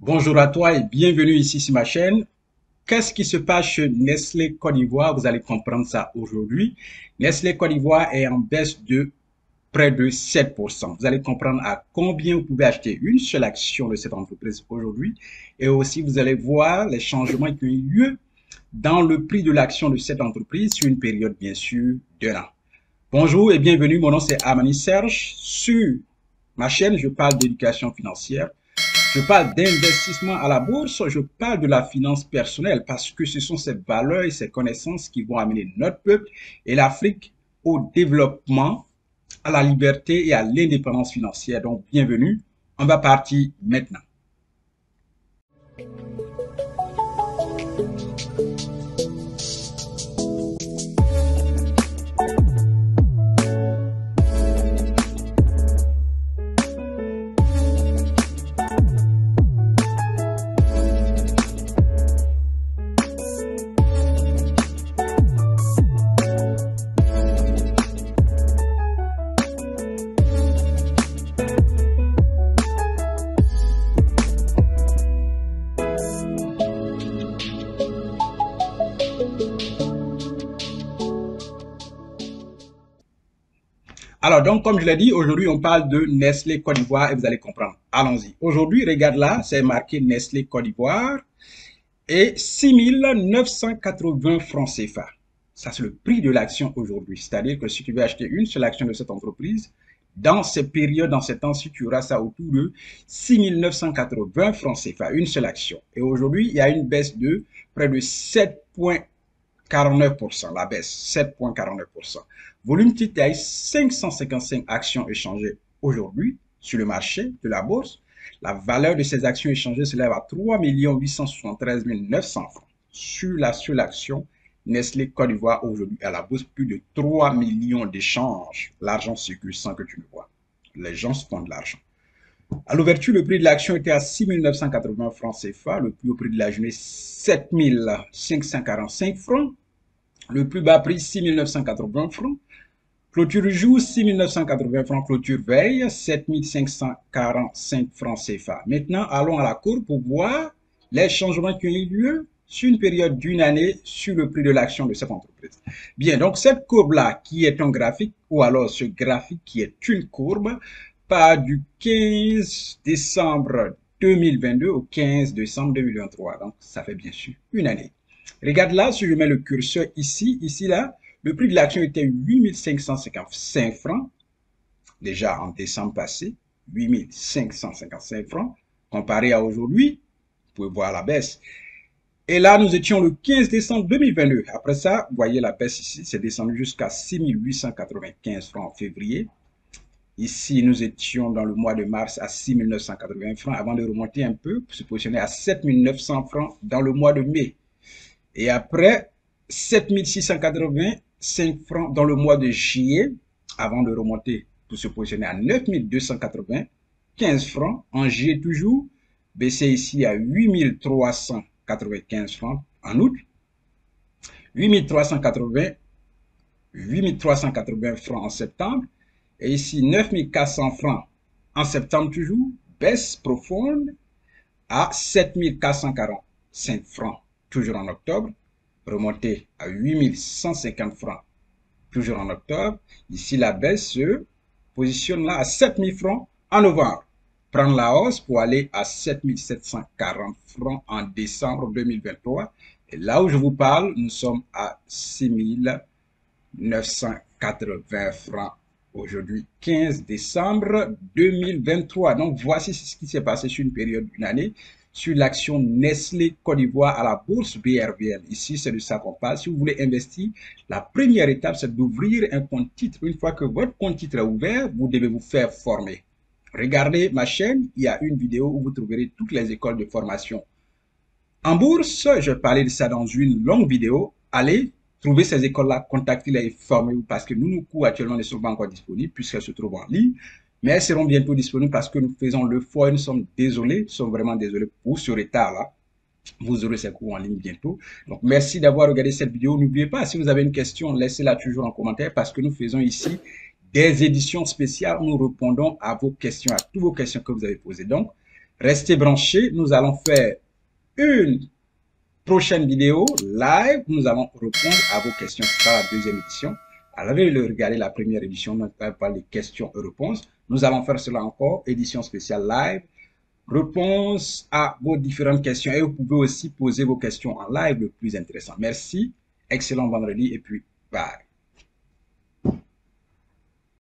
Bonjour à toi et bienvenue ici sur ma chaîne. Qu'est-ce qui se passe chez Nestlé Côte d'Ivoire? Vous allez comprendre ça aujourd'hui. Nestlé Côte d'Ivoire est en baisse de près de 7%. Vous allez comprendre à combien vous pouvez acheter une seule action de cette entreprise aujourd'hui. Et aussi, vous allez voir les changements qui ont eu lieu dans le prix de l'action de cette entreprise sur une période, bien sûr, d'un an. Bonjour et bienvenue. Mon nom, c'est Amani Serge. Sur ma chaîne, je parle d'éducation financière. Je parle d'investissement à la bourse, je parle de la finance personnelle parce que ce sont ces valeurs et ces connaissances qui vont amener notre peuple et l'Afrique au développement, à la liberté et à l'indépendance financière. Donc, bienvenue. On va partir maintenant. Alors, donc, comme je l'ai dit, aujourd'hui, on parle de Nestlé Côte d'Ivoire et vous allez comprendre. Allons-y. Aujourd'hui, regarde là, c'est marqué Nestlé Côte d'Ivoire et 6 980 francs CFA. Ça, c'est le prix de l'action aujourd'hui. C'est-à-dire que si tu veux acheter une seule action de cette entreprise, dans ces périodes, dans ces temps-ci, tu auras ça autour de 6 980 francs CFA, une seule action. Et aujourd'hui, il y a une baisse de près de 7,49%, la baisse, 7,49%. Volume petite taille, 555 actions échangées aujourd'hui sur le marché de la bourse. La valeur de ces actions échangées s'élève à 3 873 900 francs. Sur la seule action Nestlé Côte d'Ivoire aujourd'hui à la bourse, plus de 3 millions d'échanges. L'argent circule sans que tu le vois. Les gens se font de l'argent. À l'ouverture, le prix de l'action était à 6 980 francs CFA. Le plus haut prix de la journée, 7 545 francs. Le plus bas prix, 6 980 francs. Clôture jour, 6 980 francs. Clôture veille, 7 545 francs CFA. Maintenant, allons à la courbe pour voir les changements qui ont eu lieu sur une période d'une année sur le prix de l'action de cette entreprise. Bien, donc cette courbe-là qui est un graphique, ou alors ce graphique qui est une courbe, part du 15 décembre 2022 au 15 décembre 2023. Donc, ça fait bien sûr une année. Regarde là, si je mets le curseur ici, là, le prix de l'action était 8 555 francs, déjà en décembre passé, 8 555 francs, comparé à aujourd'hui, vous pouvez voir la baisse. Et là, nous étions le 15 décembre 2022. Après ça, vous voyez la baisse ici, c'est descendu jusqu'à 6 895 francs en février. Ici, nous étions dans le mois de mars à 6 980 francs avant de remonter un peu pour se positionner à 7 900 francs dans le mois de mai. Et après, 7 685 francs dans le mois de juillet, avant de remonter pour se positionner à 9 295 francs. En juillet toujours, baissé ici à 8 395 francs en août. 8 380 francs en septembre. Et ici, 9 400 francs en septembre toujours, baisse profonde à 7 445 francs toujours en octobre, remonté à 8 150 francs toujours en octobre. Ici, la baisse se positionne là à 7 000 francs en novembre. Prendre la hausse pour aller à 7 740 francs en décembre 2023. Et là où je vous parle, nous sommes à 6 980 francs aujourd'hui, 15 décembre 2023. Donc, voici ce qui s'est passé sur une période d'une année sur l'action Nestlé Côte d'Ivoire à la bourse BRVL. Ici, c'est de ça qu'on parle. Si vous voulez investir, la première étape, c'est d'ouvrir un compte titre. Une fois que votre compte titre est ouvert, vous devez vous faire former. Regardez ma chaîne, il y a une vidéo où vous trouverez toutes les écoles de formation en bourse. Je vais parler de ça dans une longue vidéo. Allez, trouvez ces écoles-là, contactez-les et formez-vous parce que nos cours actuellement ne sont pas encore disponibles puisqu'elles se trouvent en ligne. Mais elles seront bientôt disponibles parce que nous faisons le fort et nous sommes désolés, nous sommes vraiment désolés pour ce retard-là. Vous aurez ces cours en ligne bientôt. Donc, merci d'avoir regardé cette vidéo. N'oubliez pas, si vous avez une question, laissez-la toujours en commentaire parce que nous faisons ici des éditions spéciales où nous répondons à vos questions, à toutes vos questions que vous avez posées. Donc, Restez branchés, nous allons faire une prochaine vidéo live où nous allons répondre à vos questions. Ce sera la deuxième édition. Alors, regardez la première édition, on parle de questions et réponses. Nous allons faire cela encore, édition spéciale live, réponse à vos différentes questions. Et vous pouvez aussi poser vos questions en live le plus intéressant. Merci, excellent vendredi et puis bye.